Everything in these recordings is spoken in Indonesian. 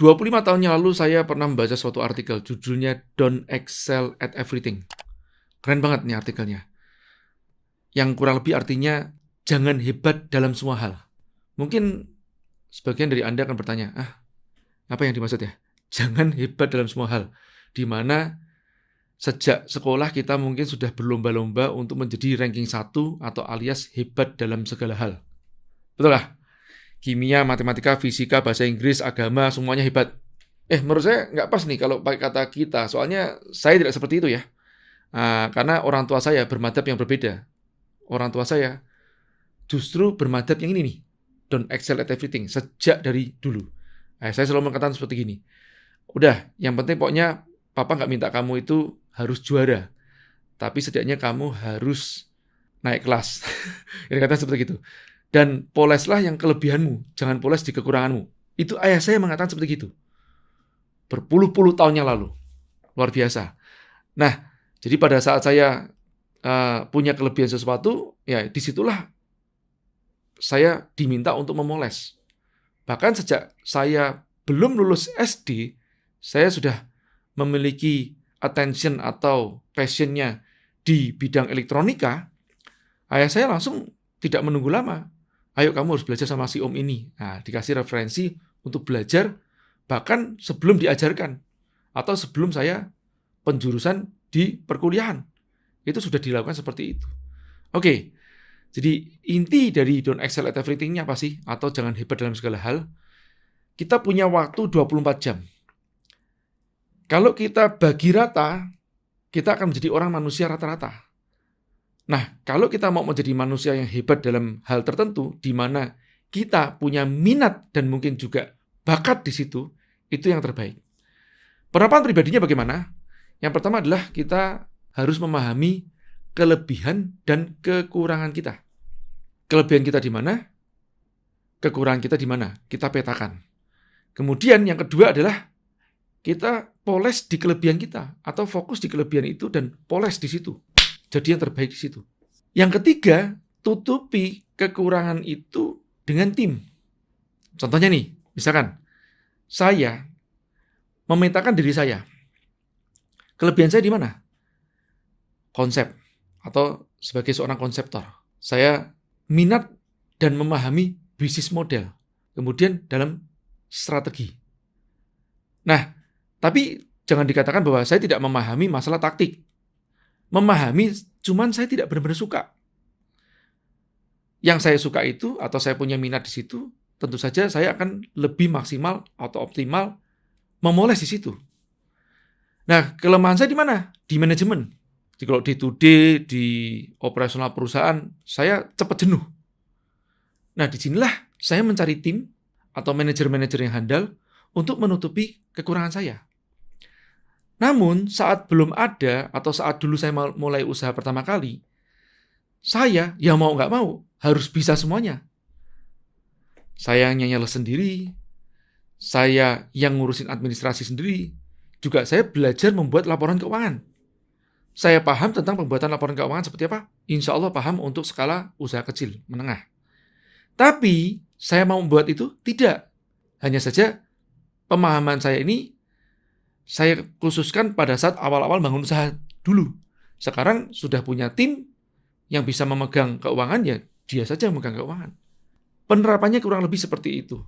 25 tahun yang lalu saya pernah membaca suatu artikel, judulnya Don't Excel at Everything. Keren banget nih artikelnya. Yang kurang lebih artinya, jangan hebat dalam semua hal. Mungkin sebagian dari Anda akan bertanya, apa yang dimaksud ya? Jangan hebat dalam semua hal. Di mana sejak sekolah kita mungkin sudah berlomba-lomba untuk menjadi ranking 1 atau alias hebat dalam segala hal. Betul lah? Kimia, matematika, fisika, bahasa Inggris, agama, semuanya hebat. Menurut saya nggak pas nih kalau pakai kata kita. Soalnya saya tidak seperti itu ya. Karena orang tua saya bermadhab yang berbeda. Orang tua saya justru bermadhab yang ini nih. Don't excel at everything. Sejak dari dulu. Saya selalu mengatakan seperti gini. Udah, yang penting pokoknya Papa nggak minta kamu itu harus juara. Tapi setidaknya kamu harus naik kelas. Ini kata seperti itu. Dan poleslah yang kelebihanmu, jangan poles di kekuranganmu. Itu ayah saya mengatakan seperti itu. Berpuluh-puluh tahun yang lalu. Luar biasa. Nah, jadi pada saat saya punya kelebihan sesuatu, ya disitulah saya diminta untuk memoles. Bahkan sejak saya belum lulus SD, saya sudah memiliki attention atau passion-nya di bidang elektronika. Ayah saya langsung tidak menunggu lama. Ayo kamu harus belajar sama si om ini. Nah, dikasih referensi untuk belajar bahkan sebelum diajarkan atau sebelum saya penjurusan di perkuliahan. Itu sudah dilakukan seperti itu. Oke, jadi inti dari don't excel at everything-nya apa sih? Atau jangan hebat dalam segala hal. Kita punya waktu 24 jam. Kalau kita bagi rata, kita akan menjadi orang manusia rata-rata. Nah, kalau kita mau menjadi manusia yang hebat dalam hal tertentu, di mana kita punya minat dan mungkin juga bakat di situ, itu yang terbaik. Penerapan pribadinya bagaimana? Yang pertama adalah kita harus memahami kelebihan dan kekurangan kita. Kelebihan kita di mana? Kekurangan kita di mana? Kita petakan. Kemudian yang kedua adalah kita poles di kelebihan kita atau fokus di kelebihan itu dan poles di situ. Jadi yang terbaik di situ. Yang ketiga, tutupi kekurangan itu dengan tim. Contohnya nih, misalkan saya memetakan diri saya. Kelebihan saya di mana? Konsep atau sebagai seorang konseptor. Saya minat dan memahami bisnis model. Kemudian dalam strategi. Nah, tapi jangan dikatakan bahwa saya tidak memahami masalah taktik. Memahami, cuman saya tidak benar-benar suka. Yang saya suka itu, atau saya punya minat di situ, tentu saja saya akan lebih maksimal atau optimal memoles di situ. Nah, kelemahan saya di mana? Di manajemen. Jadi kalau day-to-day, di operasional perusahaan, saya cepat jenuh. Nah, disinilah saya mencari tim atau manajer-manajer yang handal untuk menutupi kekurangan saya. Namun, saat belum ada atau saat dulu saya mulai usaha pertama kali, saya yang mau nggak mau harus bisa semuanya. Saya yang nyanyal sendiri, saya yang ngurusin administrasi sendiri, juga saya belajar membuat laporan keuangan. Saya paham tentang pembuatan laporan keuangan seperti apa? Insya Allah paham untuk skala usaha kecil, menengah. Tapi, saya mau membuat itu? Tidak. Hanya saja, pemahaman saya ini saya khususkan pada saat awal-awal bangun usaha dulu. Sekarang sudah punya tim yang bisa memegang keuangan, ya dia saja yang memegang keuangan. Penerapannya kurang lebih seperti itu.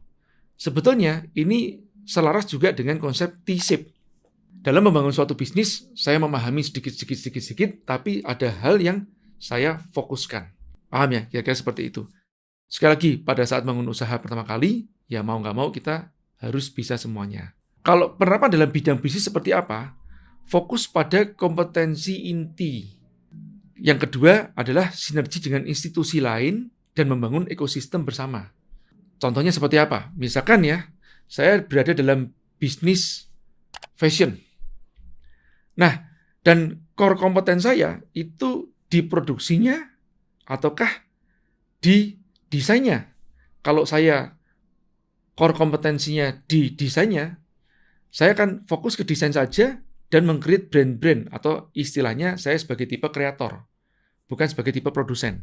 Sebetulnya ini selaras juga dengan konsep T-shape. Dalam membangun suatu bisnis, saya memahami sedikit, tapi ada hal yang saya fokuskan. Paham ya? Kira-kira seperti itu. Sekali lagi, pada saat bangun usaha pertama kali, ya mau nggak mau kita harus bisa semuanya. Kalau penerapan dalam bidang bisnis seperti apa? Fokus pada kompetensi inti. Yang kedua adalah sinergi dengan institusi lain dan membangun ekosistem bersama. Contohnya seperti apa? Misalkan ya, saya berada dalam bisnis fashion. Nah, dan core kompeten saya itu di produksinya ataukah di desainnya. Kalau saya core kompetensinya di desainnya, saya akan fokus ke desain saja dan meng-create brand-brand atau istilahnya saya sebagai tipe kreator, bukan sebagai tipe produsen.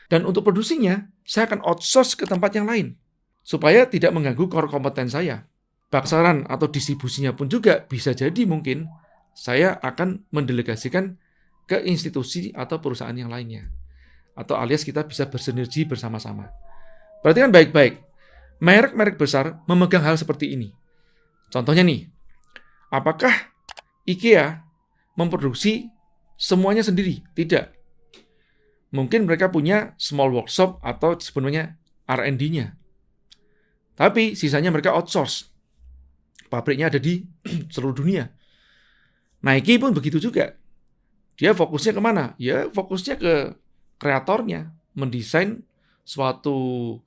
Dan untuk produksinya, saya akan outsource ke tempat yang lain supaya tidak mengganggu core kompeten saya. Pasaran atau distribusinya pun juga bisa jadi mungkin saya akan mendelegasikan ke institusi atau perusahaan yang lainnya. Atau alias kita bisa bersinergi bersama-sama. Perhatikan baik-baik. Merek-merek besar memegang hal seperti ini. Contohnya nih, apakah IKEA memproduksi semuanya sendiri? Tidak. Mungkin mereka punya small workshop atau sebenarnya R&D-nya. Tapi sisanya mereka outsource. Pabriknya ada di seluruh dunia. Nike pun begitu juga. Dia fokusnya kemana? Ya fokusnya ke kreatornya. Mendesain suatu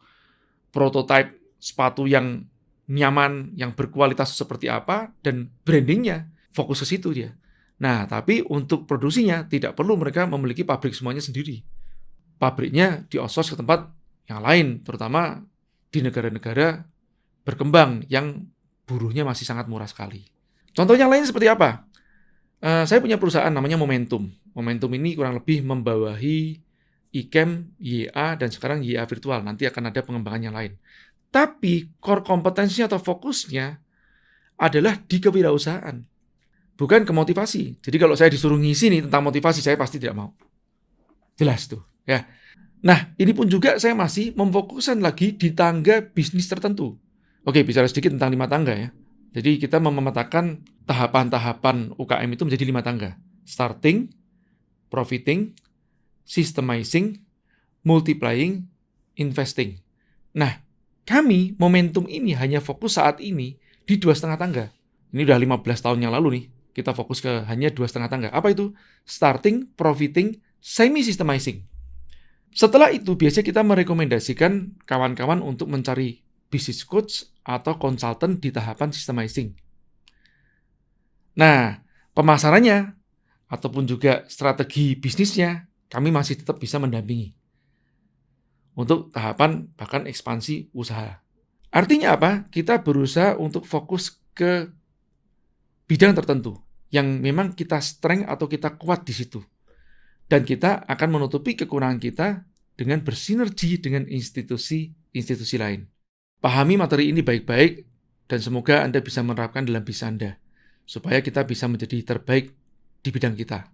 prototipe sepatu yang nyaman, yang berkualitas seperti apa, dan brandingnya fokus ke situ dia. Nah, tapi untuk produksinya tidak perlu mereka memiliki pabrik semuanya sendiri. Pabriknya di-outsource ke tempat yang lain, terutama di negara-negara berkembang yang buruhnya masih sangat murah sekali. Contoh yang lain seperti apa? Saya punya perusahaan namanya Momentum. Momentum ini kurang lebih membawahi iCamp, YA, dan sekarang YA virtual. Nanti akan ada pengembangan yang lain. Tapi core kompetensinya atau fokusnya adalah di kewirausahaan. Bukan ke motivasi. Jadi kalau saya disuruh ngisi nih tentang motivasi, saya pasti tidak mau. Jelas tuh. Ya. Nah, ini pun juga saya masih memfokuskan lagi di tangga bisnis tertentu. Oke, bicara sedikit tentang 5 tangga ya. Jadi kita memetakan tahapan-tahapan UKM itu menjadi 5 tangga. Starting, profiting, systemizing, multiplying, investing. Nah, kami Momentum ini hanya fokus saat ini di 2,5 tangga. Ini udah 15 tahun yang lalu nih, kita fokus ke hanya 2,5 tangga. Apa itu? Starting, profiting, semi-systemizing. Setelah itu, biasanya kita merekomendasikan kawan-kawan untuk mencari business coach atau konsultan di tahapan systemizing. Nah, pemasarannya ataupun juga strategi bisnisnya, kami masih tetap bisa mendampingi untuk tahapan bahkan ekspansi usaha. Artinya apa? Kita berusaha untuk fokus ke bidang tertentu yang memang kita strength atau kita kuat di situ. Dan kita akan menutupi kekurangan kita dengan bersinergi dengan institusi lain. Pahami materi ini baik-baik dan semoga Anda bisa menerapkan dalam bisnis Anda supaya kita bisa menjadi terbaik di bidang kita.